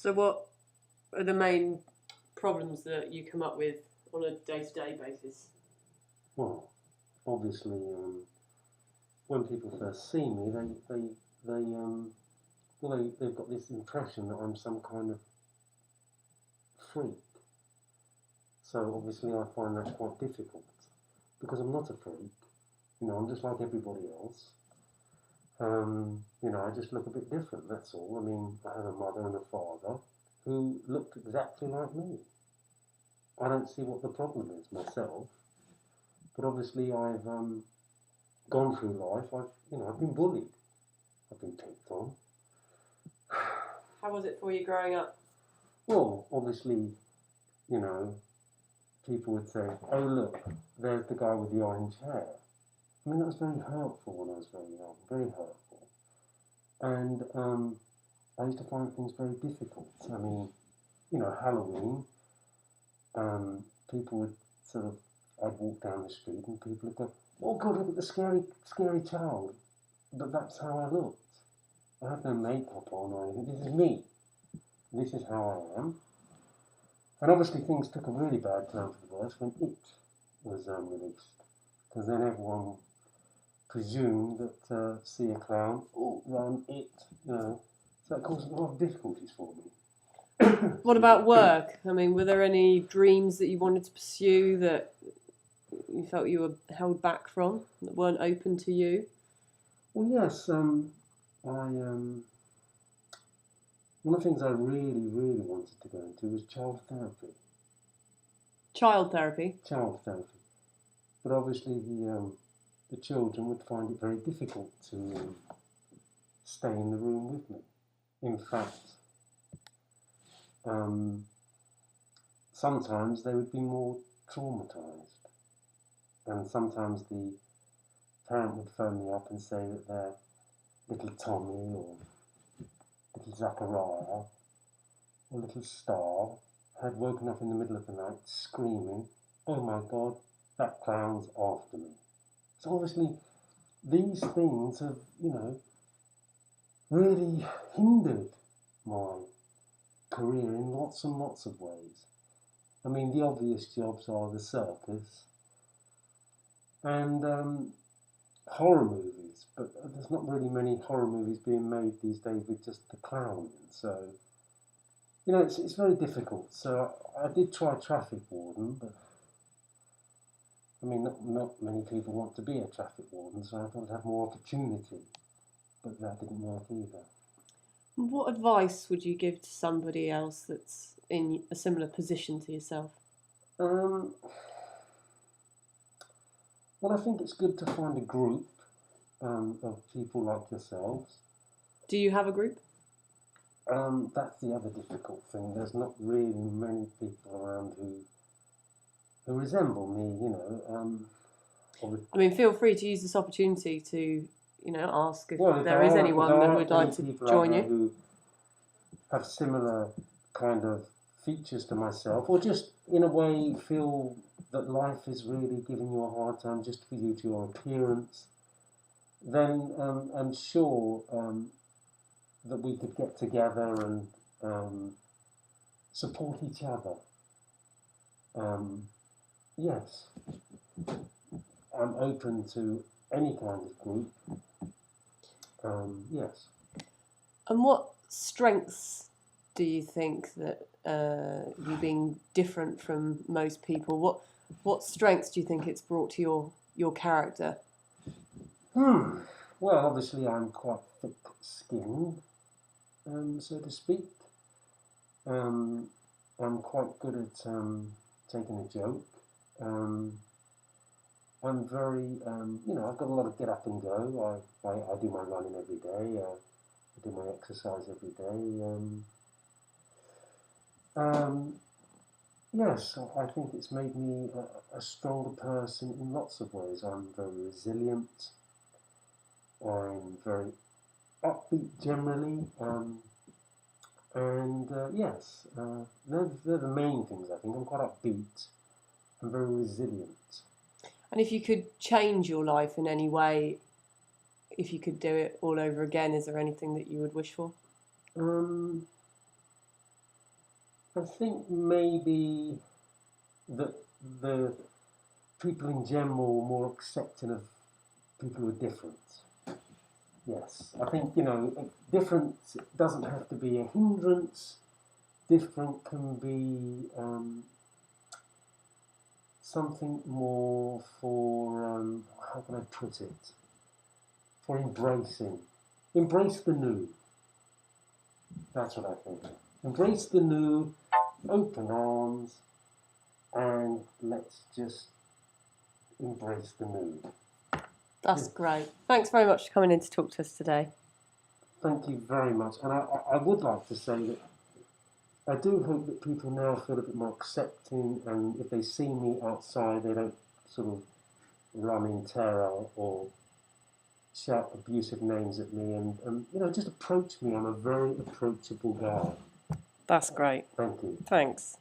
So what are the main problems that you come up with on a day-to-day basis? Well, obviously, when people first see me, they've got this impression that I'm some kind of freak. So obviously, I find that quite difficult because I'm not a freak. I'm just like everybody else. I just look a bit different. That's all. I mean, I have a mother and a father who looked exactly like me. I don't see what the problem is myself, but obviously I've gone through life. I've been bullied. I've been picked on. How was it for you growing up? Well, obviously, people would say, "Oh look, there's the guy with the orange hair." I mean, that was very hurtful when I was very young. Very hurtful, and I used to find things very difficult. I mean, Halloween. People would I'd walk down the street and people would go, "Oh God, look at the scary, scary child." But that's how I looked. I had no makeup on or anything. This is me. This is how I am. And obviously things took a really bad turn for the worse when It was released. Because then everyone presumed that see a clown, oh, run, It, So that caused a lot of difficulties for me. What about work? I mean, were there any dreams that you wanted to pursue that you felt you were held back from, that weren't open to you? Well, yes. One of the things I really, really wanted to go into was child therapy. Child therapy? Child therapy. But obviously the children would find it very difficult to stay in the room with me. In fact, sometimes they would be more traumatised. And sometimes the parent would phone me up and say that their little Tommy or little Zachariah or little Star had woken up in the middle of the night screaming, "Oh my God, that clown's after me." So obviously these things have, really hindered my career in lots and lots of ways. I mean, the obvious jobs are the circus and horror movies, but there's not really many horror movies being made these days with just the clown. So, it's very difficult. So I did try traffic warden, but I mean, not many people want to be a traffic warden, so I thought I'd have more opportunity, but that didn't work either. What advice would you give to somebody else that's in a similar position to yourself? Well, I think it's good to find a group of people like yourselves. Do you have a group? That's the other difficult thing. There's not really many people around who resemble me, I mean, feel free to use this opportunity to, ask if there is anyone that would like to join you. Who have similar kind of features to myself, or just in a way feel that life is really giving you a hard time just for you to your appearance, then I'm sure that we could get together and support each other. Yes, I'm open to any kind of group. Yes. And what strengths do you think that you being different from most people? What strengths do you think it's brought to your character? Well, obviously I'm quite thick-skinned, so to speak. I'm quite good at taking a joke. I'm very, I've got a lot of get up and go. I do my running every day. I do my exercise every day. Yes, I think it's made me a stronger person in lots of ways. I'm very resilient. I'm very upbeat generally. Yes, they're the main things, I think. I'm quite upbeat. I'm very resilient. And if you could change your life in any way, if you could do it all over again, is there anything that you would wish for? I think maybe that the people in general are more accepting of people who are different. Yes, I think, difference doesn't have to be a hindrance. Different can be something more for, how can I put it? For embracing. Embrace the new. That's what I think. Embrace the new, open arms, and let's just embrace the new. That's great. Thanks very much for coming in to talk to us today. Thank you very much. And I would like to say that I do hope that people now feel a bit more accepting, and if they see me outside, they don't sort of run in terror or shout abusive names at me, and just approach me. I'm a very approachable guy. That's great. Thank you. Thanks.